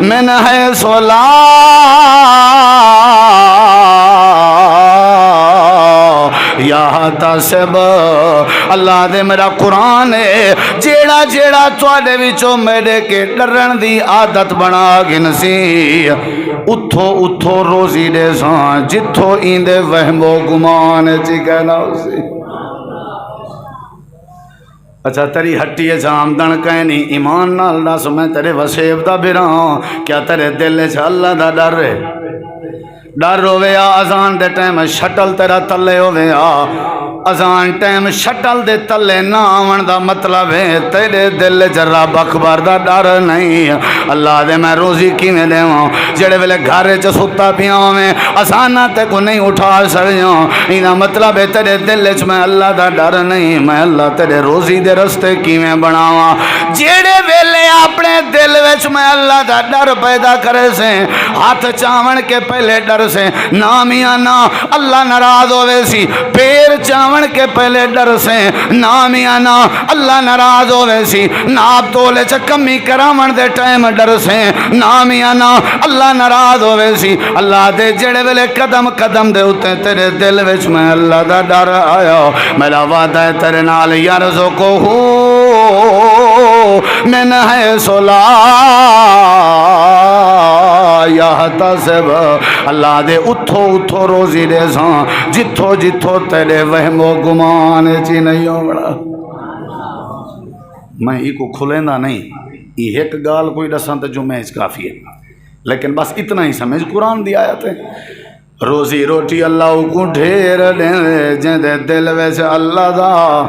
Speaker 1: مِنْ حَيْثُ لَا یحتسب اللہ دے میرا قرآن ہے جیڑا جیڑا تواڈے وچوں میرے کے ڈرن دی عادت بنا گنسی اتھو اتھو روزی دے ساں جتھو ایندے وہم و گمان چی کہنا اسی اچھا تیری ہٹی ہے آمدن کہنی ایمان نال دس میں تیرے وسیب دا بھراں کیا تیرے دل چ اللہ دا ڈر ہے ڈر ہوئے اذان دے ٹائم شٹل تیرا تلے ہوئے اذان ٹائم شٹل دے تلے نہ آون دا مطلب ہے تیرے دل جرا بخبر دا ڈر نہیں اللہ دے میں روزی کیویں دیواں جڑے ویلے گھر چ ستا پیاں میں اذاناں تے کو نہیں اٹھا سکیاں اینا مطلب ہے تیرے دل چ میں اللہ دا ڈر نہیں میں اللہ تیرے روزی دے رستے کیویں بناواں جڑے ویلے اپنے دل وچ میں اللہ دا ڈر پیدا کرے سے ہاتھ چاون کے پہلے ڈر سے نا میاں نا اللہ ناراض ہوئے سی پیر چاون کے پہلے ڈر سے نا میاں نا اللہ ناراض ہوئے سی ناپ تولے چا کمی کرامن دے ٹائم ڈر سے نا میاں نا اللہ ناراض ہوئے سی اللہ دے جڑے ویلے قدم قدم دے ہوتے تیرے دل وچ میں اللہ دا ڈر آیا میرا وعدہ ہے تیرے نال یرزقہ من حیث لا یحتسب اللہ دے اتھو اتھو روزی دے ساں جتھو جتھو تیرے وہم و گمان چی نہیں ہو بڑا میں ہی کو کھلیندہ نہیں یہ ایک گال کوئی دسان تو جو میں اس کافی ہے لیکن بس اتنا ہی سمجھ قرآن دی آیت ہے روزی روٹی اللہ کو ڈھیر دے جے دل ویسے اللہ دا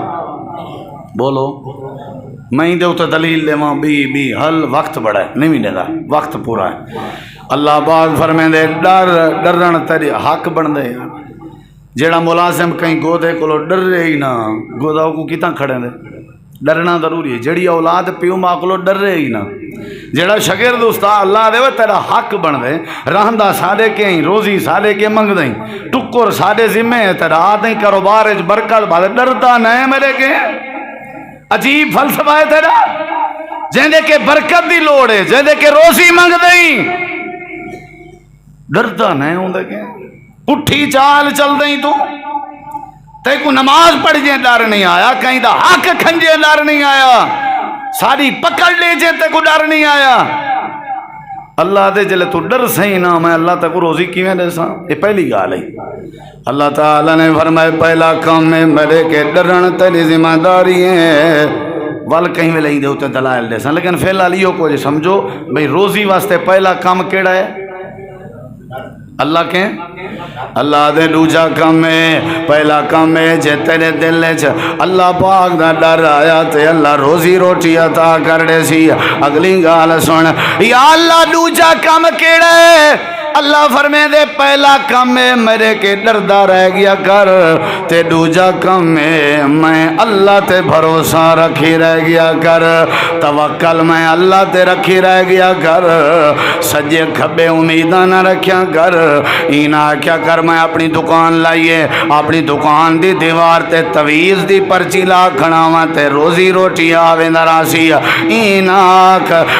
Speaker 1: بولو میں دے اتنے دلیل دے وہاں بھی حل وقت بڑا ہے نہیں بھی دیتا وقت پورا ہے اللہ پاک فرمائیں دے ڈرن تیری حق بن دے جیڑا ملازم کہیں گودے کو ڈر رہے ہی نا گودا کو کتنا کھڑے دے ڈرنا ضروری ہے جڑی اولاد پیو ماں کو ڈر رہے ہی نا جڑا شگرد استاد اللہ دے تیرا حق بن دے رہندا ساڈے کے روزی ساڈے کے منگ دیں ٹکر ساڈے ذمہ ہے تیرا آدھیں کاروبار وچ برکت بعد ڈردا نہ میرے کے عجیب فلسفہ ہے تیرا جیندے کے برکت دی لوڑ ہے جیندے کے روزی منگ دیں ڈردا نہ ہوندے کے پٹھی چال چل دیں تو تے کو نماز پڑھ جے ڈر نہیں آیا کہیں دا حق کھنجے ڈر نہیں آیا ساری پکڑ لے جے تے کو ڈر نہیں آیا اللہ دے جلے تو ڈر سہی نہ میں اللہ تک روزی کیویں دے سا یہ پہلی گال ہے اللہ تعالی نے فرمایا پہلا کام میں میرے کے ڈرن تیری ذمہ داری ہے ول کہیں میں لیں دے ہوتے دلائل دے سا لیکن فی الحال یہ کو سمجھو بھئی روزی واسطے پہلا کام کیڑا ہے اللہ کے اللہ دے دوجا کام ہے پہلا کام ہے جے تیرے دل چ اللہ پاک دا ڈر آیا تے اللہ روزی روٹی عطا کر دے سی اگلی گال سن یا اللہ دوجا کام کیڑا ہے اللہ فرمے دے پہلا کام ہے میرے کے ڈردا رہ گیا کر تے دوجا کام ہے میں اللہ تے بھروسہ رکھی رہ گیا کر توکل میں اللہ تے رکھی رہ گیا کر سجے کھبے امیداں نہ رکھیا کر اینا کیا کر میں اپنی دکان لائیے اپنی دکان دی دیوار تے تویز دی پرچی لا کھڑاواں تے روزی روٹی آوے نراسی اینا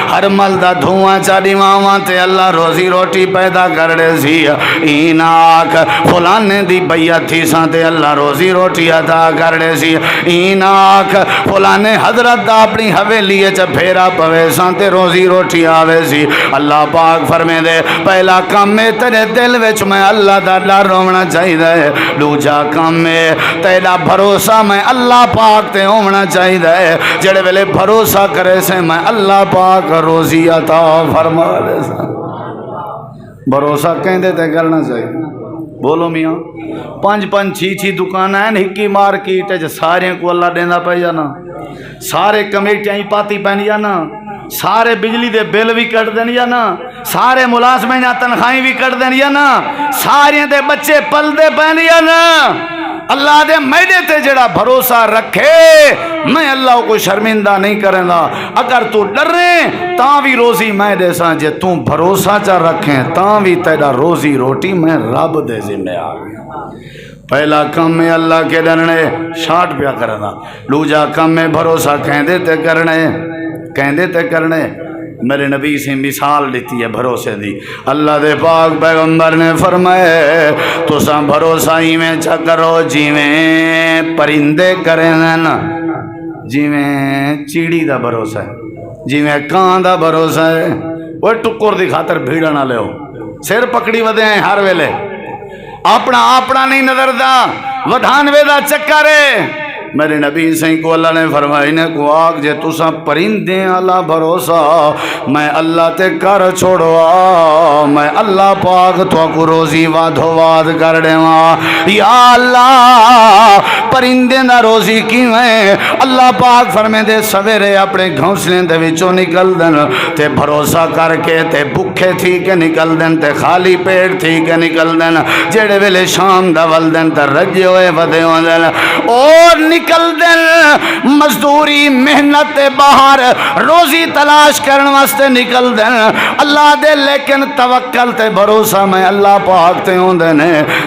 Speaker 1: ہر مل دا دھواں چاڑی ماواں تے اللہ روزی روٹی پیدا کر دے سی ایناک فلانے دی بیعت تھی سانتے اللہ روزی روٹی عطا کر دے سی ایناک فلانے حضرت دا اپنی حویلی چ پھیرا پوے سانتے روزی روٹی آوے سی اللہ پاک فرمے دے پہلا کام میں تیرے دل وچ میں اللہ دا ڈر ہونا چاہیے دے دوجا کام میں تیرا بھروسہ میں اللہ پاک تے ہونا چاہیے جڑے ویلے بھروسہ کرے سے میں اللہ پاک روزی عطا فرما دے سا بھروسہ کہیں دے تے کرنا چاہیے بولو میاں پانچ چھ دکان ہیں ہکی مارکیٹ ہے سارے کو اللہ دینا پہ جانا سارے کمیٹیاں ہی پاتی پہنی جانا سارے بجلی دے بل بھی کٹ دیں جانا سارے ملازمین تنخواہیں بھی کٹ دیں جانا سارے دے بچے پل دے پہنی جانا اللہ دے میڈے تے جڑا بھروسہ رکھے میں اللہ کو شرمندہ نہیں کریں گا اگر تو ڈر رہے تاں بھی روزی میں دے ساں جے تو بھروسہ چا رکھیں تاں بھی تیرا روزی روٹی میں رب دے ذمہ آ گیا پہلا کام میں اللہ کے ڈرنے شاٹ پیا کرنا دوجا کام میں بھروسہ کہیں دیتے کرنے میرے نبی سے مثال دیتی ہے بھروسے دی اللہ دے پاک پیغمبر نے فرمائے تو سا بھروسہ ہی میں چکرو جیویں پرندے کریں نا جیویں چیڑی دا بھروسہ ہے جیویں کان دا بھروسہ ہے وہ ٹکر دی خاطر بھیڑا نہ لے ہو سر پکڑی ودے ہیں ہر ویلے اپنا نہیں نظر دا ودھانوے دا چکرے میرے نبی سے کو اللہ نے فرمائی نے کو آگ جے تسا پرندیں اللہ بھروسہ میں اللہ تے کر چھوڑوا میں اللہ پاک تو کو روزی وادھو واد کر دے یا اللہ پرندیں دا روزی کیویں اللہ پاک فرمے دے سویرے اپنے گھونسلے دے وچوں نکل دن تے بھروسہ کر کے تے بھکھے تھی کے نکل دن تے خالی پیٹ تھی کے نکل دن جڑے ویلے شام دا ول دن تے رجے ہوئے ودے ہوں دن اور نکل دن مزدوری محنت باہر روزی تلاش کرن واسطے نکل دن اللہ دے لیکن توکل تے بھروسہ میں اللہ پاک تے ہوں دن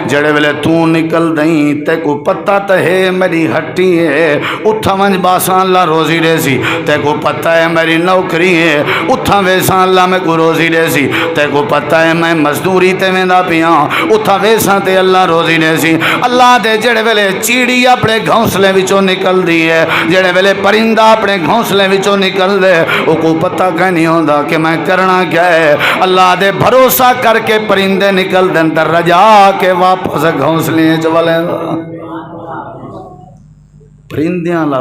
Speaker 1: جڑے ویلے تو نکل دیں تے کو پتہ تے ہے میری ہٹی ہے اتھا منج باسان اللہ روزی دے سی تے کو پتہ ہے میری نوکری ہے اتھا ویسان اللہ میں کو روزی دے سی تے کو پتہ ہے میں مزدوری تے میں دا پیاں اتھا ویسان تے اللہ روزی دے سی اللہ دے جڑے ویلے چیڑی اپنے گھونسلے وچوں نکل دی ہے جڑے ویلے پرندہ اپنے گھونسلے وچوں نکل دے او کو پتہ کہ نہیں ہوندا کہ میں کرنا کیا ہے اللہ دے بھروسہ کر کے پرندے نکل دن تے رجا کے واپس گھونسلے چولے پرندیاں لا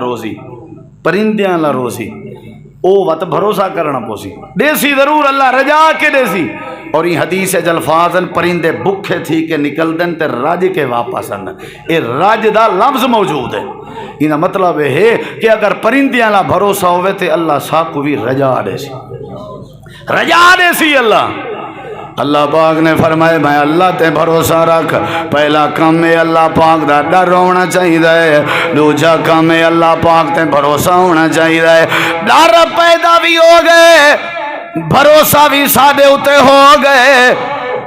Speaker 1: روزی او وقت بھروسہ کرنا پوسی دیسی ضرور اللہ رجا کے دیسی اور یہ حدیث الفاظن پرندے بکھے تھی کہ نکل دن تے راج کے واپس آن. یہ راج دا لفظ موجود ہے. یہ مطلب ہے کہ اگر پرندیاں لا بھروسہ ہوئے تے اللہ ساکو بھی رجا دے سی. رجا دے سی اللہ پاک نے فرمائے میں اللہ تے بھروسہ رکھ. پہلا کام میں اللہ پاک دا ڈر ہونا چاہیے. دوجا کام میں اللہ پاک تے بھروسہ ہونا چاہیے. ڈر پیدا بھی ہو گئے, بھروسہ بھی ساڈے اتے ہو گئے.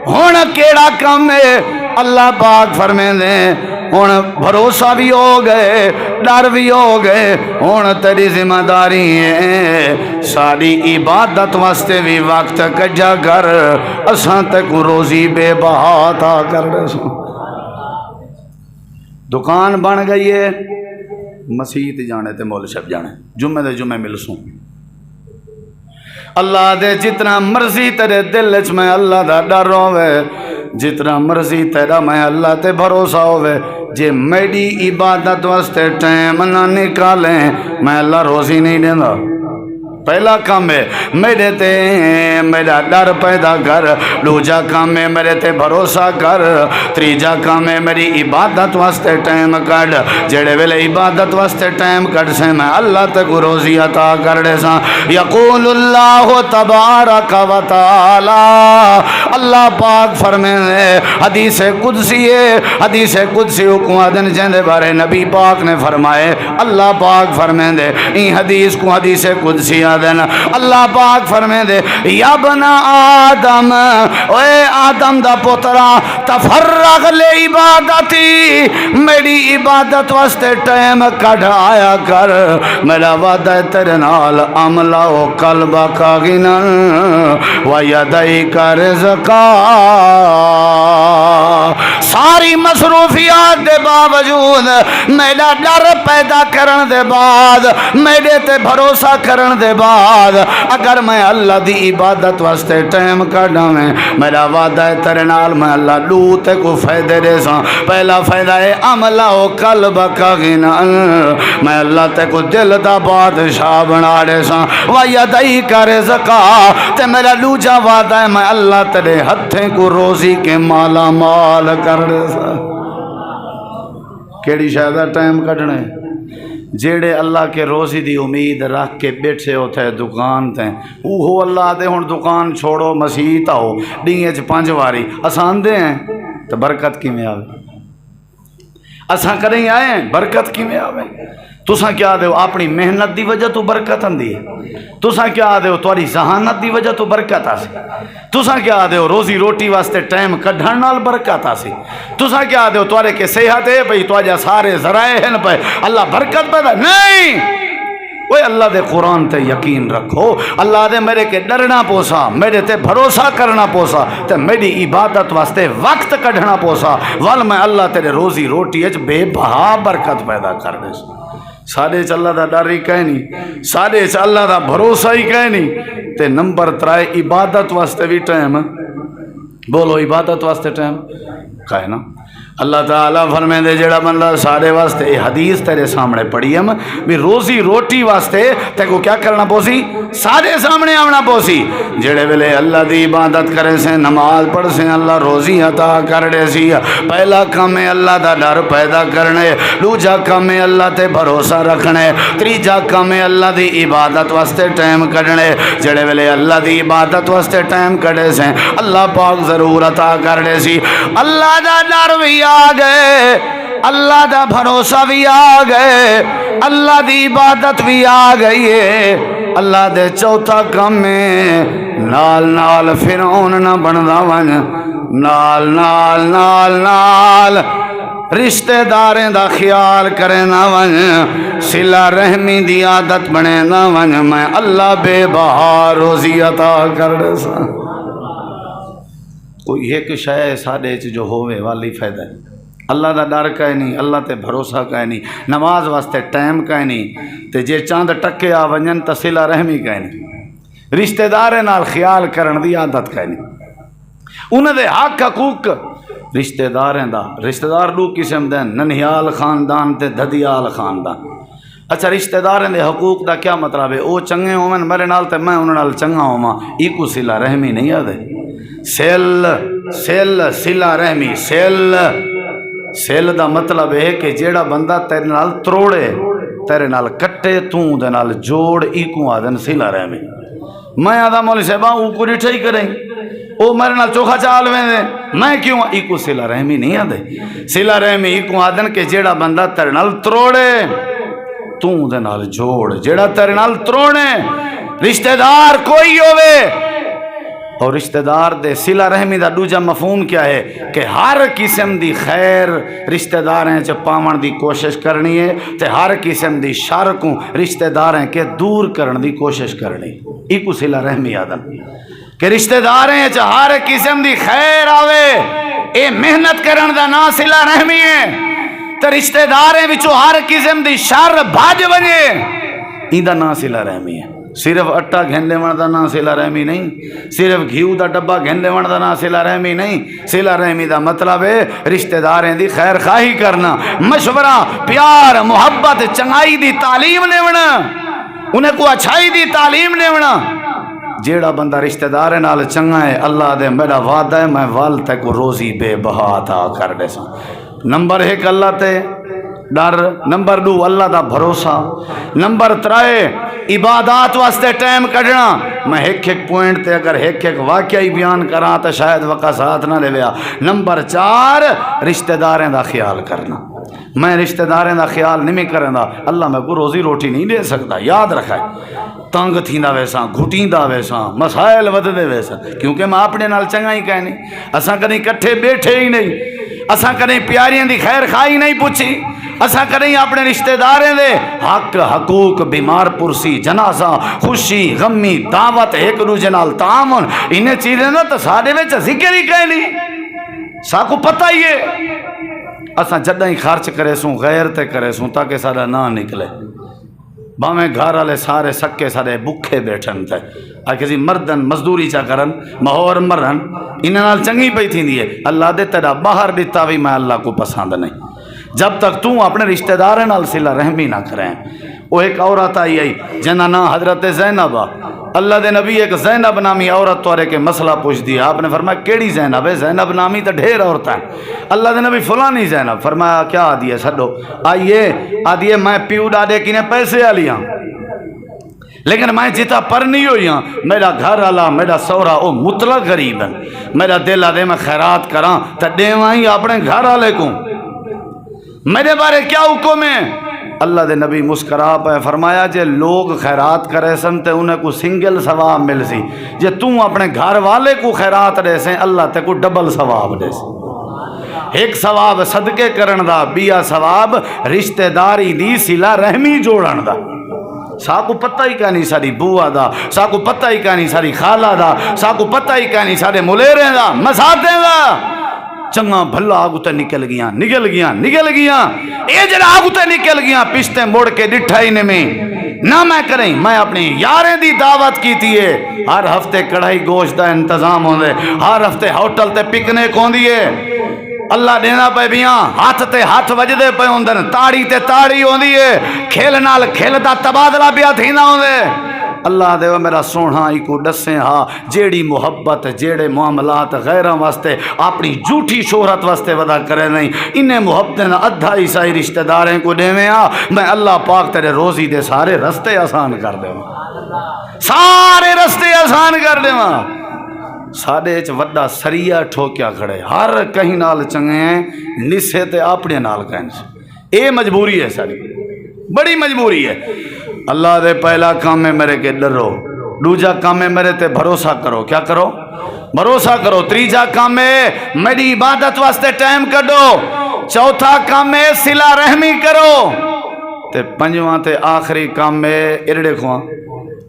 Speaker 1: ہن کیڑا کام ہے؟ اللہ پاک فرمیندے ہن بھروسہ بھی ہو گئے, ڈر بھی ہو گئے. ہن تیری ذمہ داری ہے ساری عبادت واسطے بھی وقت کجا کر. اساں تے کو روزی بے بہا عطا کر دے. دکان بن گئی ہے, مسیت جانے تے مول شب جانے, جمعے دے جمعے ملسوں. اللہ دے جتنا مرضی تیرے دل وچ میں اللہ دا ڈر ہوے, جتنا مرضی تیرا میں اللہ تے بھروسہ ہوے, جے میری عبادت واسطے ٹائم نہ نکالیں میں اللہ روزی نہیں دیندا. پہلا کام ہے میرے تے میرا ڈر پیدا کر. دوجا کام ہے میرے تے بھروسہ کر. تیجا کام ہے میری عبادت واسطے ٹائم کڈ. جڑے ویلے عبادت واسطے ٹائم کڈ سے میں اللہ تے کو روزی عطا کر دے ساں. یقول اللہ تبارک و تعالی, اللہ پاک فرمائے حدیث قدسی ہے. حدیث قدسی کو دن جندے بارے نبی پاک نے فرمائے. اللہ پاک فرمائے این حدیث کو حدیث قدسی دینا. اللہ پاک فرمے دے یا بنا آدم, اے آدم دا پترا, تفرغ لے عبادتی, میری عبادت واسطے ٹائم کڈ آیا کر. میرا وعدہ تیرے نال عملہ و قلبہ کا غنا و یدئی کا رزقا. ساری مصروفیات دے باوجود میرا ڈر پیدا کرن دے بعد, میرے تے بھروسہ کرن دے بعد, اگر میں اللہ دی عبادت واسطے ٹائم کڈاں میرا وعدہ ہے تیرے نال میں اللہ لوت کو فائدے دے ساں. پہلا فائدہ ہے عملہ و قلب کا غنا, میں اللہ تے کو دل دا بادشاہ بنا دے ساں. و یدئی کا رزقا, تے میرا دوجا وعدہ ہے میں اللہ تیرے ہتھیں کو روزی کے مالا مال کر دے ساں. کیڑی شاید ٹائم کڈنے جیڑے اللہ کے روزی دی امید رکھ کے بیٹھے ہوتے دکان تے, اوہو اللہ دے ہن دکان چھوڑو مسیت آؤ ڈینگے چ 5 واری آسان دے ہیں تو برکت کی میں آوے. اساں کریں آئے ہیں برکت کی میں آوے. تساں کیا دے ہو اپنی محنت دی وجہ تو برکت اندی ہے. تساں کیا دے ہو تاری ذہانت دی وجہ تو برکت آسی. تساں کیا دے ہو روزی روٹی واسطے ٹائم کڈھن نال برکت آسی. تساں کیا دے ہو توارے کے صحت ہے بھئی تواجہ سارے ذرائع ہیں پہ اللہ برکت پیدا نہیں. وہ اللہ دے قرآن تے یقین رکھو. اللہ دے میرے کے ڈرنا پوسا, میرے تے بھروسہ کرنا پوسا, تے میری عبادت واسطے وقت کڈھنا پوسا. ول میں اللہ تیرے روزی روٹی اچ بے بہا برکت پیدا کر دے. ساڑے چ اللہ دا ڈر ہی کہیں نہیں, ساڑے چ اللہ دا بھروسہ ہی کہیں نہیں. تے نمبر 3 عبادت واسطے بھی ٹائم. بولو عبادت واسطے ٹائم کہے نا. اللہ تعالیٰ فرمائے دے جڑا بندہ سارے واسطے یہ حدیث تیرے سامنے پڑھی ہم بھی روزی روٹی واسطے تے کو کیا کرنا پوسی, سارے سامنے آونا پوسی. جڑے ویلے اللہ دی عبادت کرے سے, نماز پڑھ سے, اللہ روزی عطا کر دے سی. پہلا کام ہے اللہ دا ڈر پیدا کرنے, دوجا کام ہے اللہ تے بھروسہ رکھنے, تیجا کام ہے اللہ دی عبادت واسطے ٹائم کڈنے. جڑے ویلے اللہ دی عبادت واسطے ٹائم کڈے سے اللہ پاک ضرور عطا کر دے سی. اللہ دا ڈر بھی آ گئے, اللہ دا بھروسہ بھی آ گئے, اللہ دی عبادت بھی آ گئی ہے. اللہ دے چوتھا کام میں نال نال فرعون نہ بندا ون, نال نال نال نال رشتہ داریں دا خیال کرے نہ ون, صلہ رحمی دی عادت بنے نہ ون. میں اللہ بے بہا روزی عطا کر دے سا. کوئی ایک شے ساڈے چ جو ہوے والی فائدہ ہے. اللہ دا ڈر کہیں نہیں, اللہ تے بھروسہ کہیں نہیں, نماز واسطے ٹائم کہیں نہیں, تے جے چاند ٹکے آ ونجن تے صلہ رحمی کہیں نہیں, رشتہ داریں نال خیال کرن دی عادت کہیں نہیں. انہاں دے حق حقوق رشتہ داریں دا, رشتہ دار دو قسم دے, ننہیال خاندان تے دھدیال خاندان. اچھا رشتہ داریں دے حقوق دا کیا مطلب ہے؟ او چنگے ہومن میرے نال تے میں انہاں نال چنگا ہوواں, ایکو صلہ رحمی نہیں آدے. سل سل سلا رحمی سل سل دا مطلب ہے کہ جیڑا بندہ تیرے نال تروڑے تیرے نال کٹے توں دے نال جوڑ ایکو آدن سلا رحمی میں آدھا مولی صاحبہ او کو ریٹھا ہی کریں او میرے نال چوکھا چال میں دے میں کیوں ایکو سلا رحمی نہیں آدھے سلا رحمی ایکو آدن کہ جیڑا بندہ تیرے نال تروڑے توں دے نال جوڑ جیڑا تیرے نال تروڑے رشتہ دار کوئی ہوئے اور رشتہ دار دے صلہ رحمی دا دوجا مفہوم کیا ہے کہ ہر قسم دی خیر رشتہ دار ہیں چا پاون دی کوشش کرنی ہے تے ہر قسم دی شر کو رشتہ دار ہیں کہ دور کرن دی کوشش کرنی ایکو صلہ رحمی آدم کہ رشتہ دار ہیں چا ہر قسم دی خیر آوے اے محنت کرن دا نا صلہ رحمی ہے تے رشتہ دار ہیں وچو ہر قسم دی شر بھاج بنے این دا نا صلہ رحمی ہے صرف اٹا گھندے ون دا نا صلہ رحمی نہیں صرف گھیو دا ڈبا گھندے ون دا نا صلہ رحمی نہیں صلہ رحمی دا مطلب ہے رشتہ داریں دی خیر خواہی کرنا مشورہ پیار محبت چنگائی دی تعلیم لیونا انہیں کو اچھائی دی تعلیم لیونا جیڑا بندہ رشتہ داریں نال چنگا ہے اللہ دے میرا وعدہ ہے میں والتے کو روزی بے بہا عطا کر دے سا نمبر 1 اللہ تے ڈر نمبر 2 اللہ دا بھروسہ نمبر 3 عبادات واسطے ٹائم کڈنا میں ایک پوائنٹ تے اگر ایک واقعی بیان کراں تو شاید وقت ساتھ نہ لے لیا نمبر 4 رشتہ داریں دا خیال کرنا میں رشتہ داریں دا خیال نہیں کرنا اللہ میں کو روزی روٹی نہیں دے سکتا یاد رکھا ہے تنگ تھیندا ویسا گھٹیندا ویسا مسائل وددے ویسا کیونکہ میں اپنے نال چنگا ہی کہنے اساں کدی کٹھے بیٹھے ہی نہیں اساں کدی پیاریاں دی خیر خائی نہیں پوچھی اساں کدی اپنے رشتہ داریں دے حق حقوق بیمار پرسی جنازہ خوشی غمی دعوت ایک دوجے نال تعاون انہیں چیزیں نا تو سارے وچ ذکر ہی کہنی ساکو پتہ ہی ہے اساں جداں ہی خرچ کرے سوں غیر تے کرے سوں تاکہ سارا نہ نکلے باویں گھر والے سارے سکے سارے بکھے بیٹھن تے آ کسی مردن مزدوری چا کرن مہور مرن انہاں نال چنگی پئی تھیندی ہے اللہ دے تیرا باہر دتا وی میں اللہ کو پسند نہیں جب تک تو اپنے رشتہ داریں نال صلہ رحمی نہ کریں وہ ایک عورت آئی جنہ نا حضرت زینب اللہ دے نبی ایک زینب نامی عورت توارے کے مسئلہ پوچھ دیا آپ نے فرمایا کیڑی زینب ہے زینب نامی تو ڈھیر عورتیں اللہ دے نبی فلانی زینب فرمایا کیا آدھی سڈو آئیے میں پیو ڈاڈے کنے پیسے والی ہاں لیکن میں جتا پر نہیں ہوئی ہاں میرا گھر والا میرا سورا او مطلق غریب ہے میرا دل آدھے میں خیرات کراں تو دیواں ہی اپنے گھر والے کو میرے بارے کیا حکم ہے اللہ دے نبی مسکرا پہ فرمایا جے لوگ خیرات کرے سن تے انہیں کو سنگل ثواب مل سی جے تم اپنے گھر والے کو خیرات دے سیں اللہ تے کو ڈبل ثواب دے سی ایک ثواب صدقے کرن دا بیا ثواب رشتہ داری دی صلہ رحمی جوڑن دا ساکو پتہ ہی کہانی ساری بوا دا ساکو پتہ ہی کہانی ساری خالہ دا ساکو پتہ ہی کہانی سارے ملیریں دا مساتیں دا چنگا بھلا آگو تے نکل گیا اے جڑا آگو تے نکل گیا پشتے موڑ کے ڈٹھائی نے میں نہ میں کریں میں اپنی یاریں دی دعوت کی تھی ہر ہفتے کڑھائی گوشت دا انتظام ہوندے ہر ہفتے ہوٹل تے پکنک ہوندی ہے اللہ دینا پہ بیاں ہاتھ تے ہاتھ وجدے پہ ہوندن تاڑی تے تاڑی ہوندی ہے کھیل نال کھیل دا تبادلہ بیا تھینا ہوندے اللہ دے میرا سونا ہی کو ڈسیں ہاں جیڑی محبت جیڑے معاملات غیرہ واسطے اپنی جھوٹی شہرت واسطے ودا کرے نہیں انہیں محبت نہ ادھا عیسائی رشتہ داریں کو دے میں میں اللہ پاک تیرے روزی دے سارے رستے آسان کر دے سارے رستے آسان کر دے ساڑے چ وڈا سریہ ٹھوکیا کھڑے ہر کہیں نال چنگے ہیں نسے تے اپنے نال کہیں اے مجبوری ہے ساری بڑی مجبوری ہے اللہ دے پہلا کام میں میرے کے ڈرو دوجا کام میں میرے تے بھروسہ کرو کیا کرو بھروسہ کرو تیجا کام میں میری عبادت واسطے ٹائم کڈو چوتھا کام میں صلہ رحمی کرو تے پنجواں تے آخری کام میں ارڑے کھواں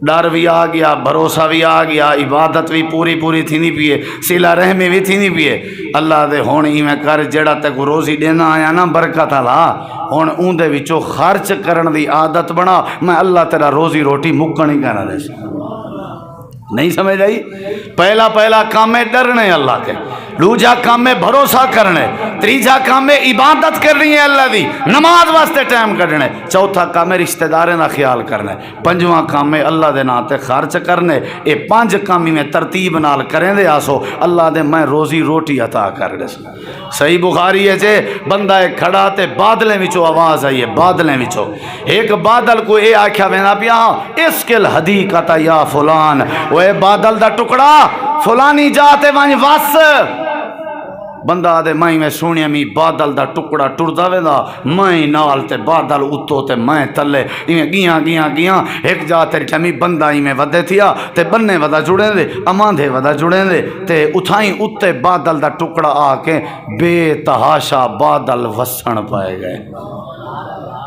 Speaker 1: ڈر بھی آ گیا بھروسہ بھی آ گیا عبادت بھی پوری تھینی پیے صلہ رحمی بھی تھینی پیے اللہ دے ہون ہی میں کر جڑا تے کو روزی دینا آیا نا برکت اللہ ہون اون دے وچوں خرچ کرن دی عادت بنا میں اللہ تیرا روزی روٹی مکن ہی کہنا دے نہیں سمجھ آئی پہلا کام ہے ڈرنے اللہ کے دوجا کام ہے بھروسہ کرنے، تیجا کام ہے عبادت کرنی ہے اللہ دی، نماز واسطے ٹائم کڈنے، چوتھا کام ہے رشتہ داریں دا خیال کرنے، پنجواں کام ہے اللہ دے نام تے خرچ کرنے۔ اے پانچ کامی میں ترتیب نال کریں دے آسو اللہ دے میں روزی روٹی عطا کر دے۔ صحیح بخاری ہے جے بندہ ایک کھڑا تے بادلیں وچوں آواز آئی ہے، بادلیں وچوں ایک بادل کو اے آکھیا وینا پیا اس کل حدیقت یا فلان، وہ اے بادل دا ٹکڑا فلانی جاتے ونج وس، بندہ آدھے میں سونیا می بادل دا ٹکڑا ٹردا ویندا، میں نال تے بادل اتو تے میں تلے ایویں گیاں گیاں گیاں ایک جا تے ٹھمی بندہ ایویں ودے تھیا تے بننے ودا جڑے دے اماندے ودا جڑے دے تے اتھائیں اتے بادل دا ٹکڑا آ کے بے تحاشا بادل وسن پائے گئے۔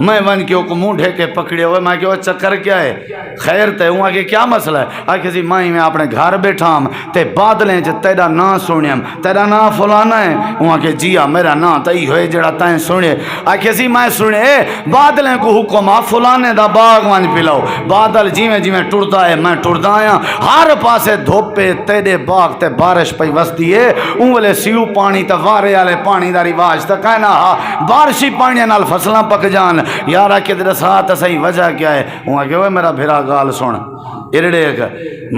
Speaker 1: میں ون کیوں کو منہ ڈھے کے پکڑے ہوئے، میں کہو چکر کیا ہے خیر تے ہوں کہ کیا مسئلہ ہے؟ آکھے سی میں اپنے گھر بیٹھا ہم تے بادلیں جے تیرا نا سنیم، تیرا نا فلانا ہے؟ ہوں کہ جی میرا نا تئی ہوئے جڑا تائیں سنے۔ آکھے سی میں سنے بادلیں کو حکم آ فلانے دا باغ ون پلاؤ، بادل جیویں جیویں ٹردا ہے میں ٹردا آیا، ہر پاسے دھوپے تیرے باغ تے بارش پئی وسدی ہے، اون ویلے سیو پانی تے وارے والے پانی دا رواج تے کہنا بارشی پانی نال فصلاں پک جان۔ یارا کہ تیرا ساتھ صحیح وجہ کیا ہے؟ وہاں کہ وہ میرا بھرا گال سن ارڑے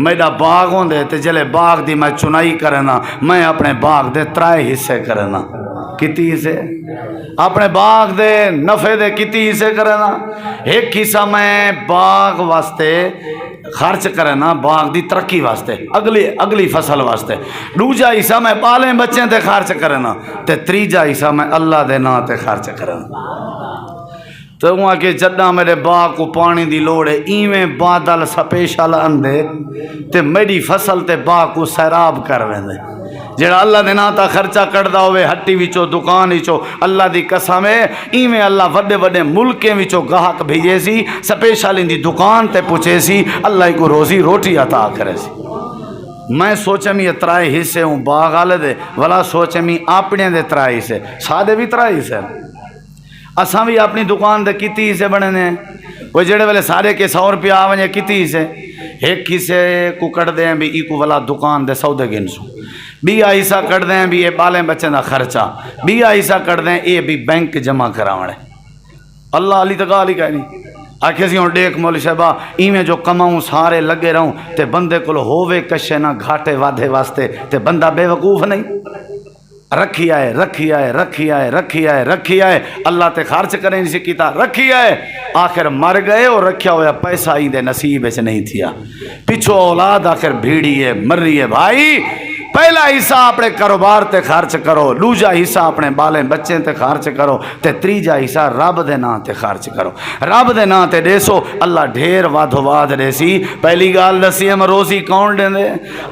Speaker 1: میرا باغ ہوں دے تے جلے باغ دی میں چنائی کرنا، میں اپنے باغ دے 3 حصے کرنا۔ کتی حصے؟ اپنے باغ دے نفع دے کتی حصے کرنا؟ ایک حصہ میں باغ واسطے خرچ کرنا، باغ دی ترقی واسطے، اگلی فصل واسطے، دوجا حصہ میں بالیں بچیں تے خرچ کرنا، تے تیجا حصہ میں اللہ دے نام تے خرچ کرنا۔ تو وہاں کہ جدہ میرے باغ کو پانی دی لوڑ ہے ایویں بادل سپیشل اندے تے میری فصل تے باغ کو سیراب کر ویندے، جڑا اللہ دے نام تا خرچہ کردہ ہوئے ہٹی وچوں دکان وچوں اللہ دی قسم ہے ایویں اللہ وڈے وڈے ملکیں وچوں گاہک بھیجے سی سپیشل ان دی دکان تے پوچھے سی اللہ کو روزی روٹی عطا کرے سی۔ میں سوچے میں 3 حصے ہوں باغ آلے دے، ولا سوچے میں اپنے دے 3 حصے، سادے بھی 3 حصے اساں بھی اپنی دکان دے کتی حصے بنے نے، وہ جڑے والے سارے کے 100 روپیہ آویں کتی حصے، ایک حصے کو کٹ دیں بھی ای کو والا دکان دے سودے گنسو، بیا حصہ کٹ دیں بھی یہ بالیں بچیں دا خرچہ، بیا حصہ کٹ دیں یہ بھی بینک جمع کراوڑے۔ اللہ علی تقا علی کہہ نہیں آکھے سی ہوں ڈیک مول شہبہ ایویں جو کماؤں سارے لگے رہوں تے بندے کو ہووے کشے نہ گھاٹے وادھے واسطے تے بندہ بے وقوف نہیں، رکھی آئے رکھی آئے رکھی آئے رکھی آئے رکھی آئے اللہ تے خرچ کریں نہیں سکیتا، رکھی آئے آخر مر گئے اور رکھیا ہویا پیسہ ہی دے نصیب سے نہیں تھیا، پچھو اولاد آخر بھیڑی ہے مر رہی ہے۔ بھائی پہلا حصہ اپنے کاروبار تے خرچ کرو، دوجا حصہ اپنے بالیں بچیں تے خرچ کرو، تے تیجا حصہ رب دے نام تے خرچ کرو، رب دے نام تے دیسو اللہ ڈھیر وادھو واد دیسی۔ پہلی گال دسی ہم روزی کون دیں دے؟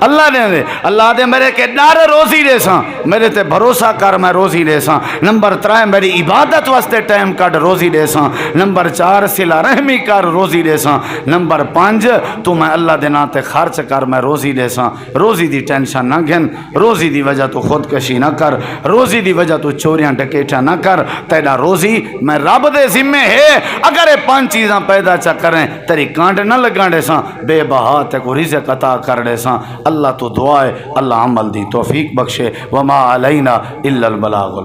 Speaker 1: اللہ دیں دے، اللہ دے میرے کے ڈار روزی دے ساں، میرے تے بھروسہ کر میں روزی دے ساں۔ نمبر 3 میری عبادت واسطے ٹائم کٹ روزی دے ساں۔ نمبر 4 صلہ رحمی کر روزی دے ساں۔ نمبر 5 تو میں اللہ دے نام تے خرچ کر میں روزی دے ساں۔ روزی دی ٹینشن نہ روزی دی وجہ تو خودکشی نہ کر، روزی دی وجہ تو چوریاں ڈکیٹیاں نہ کر، تیرا روزی میں رب دے ذمے ہے۔ اگر یہ 5 چیزاں پیدا چا کریں تیری کانٹ نہ لگان دے ساں، بے بہا تے کو رزق عطا کر دے ساں۔ اللہ تو دعائے اللہ عمل دی توفیق بخشے۔ وما علینا الا البلاغ۔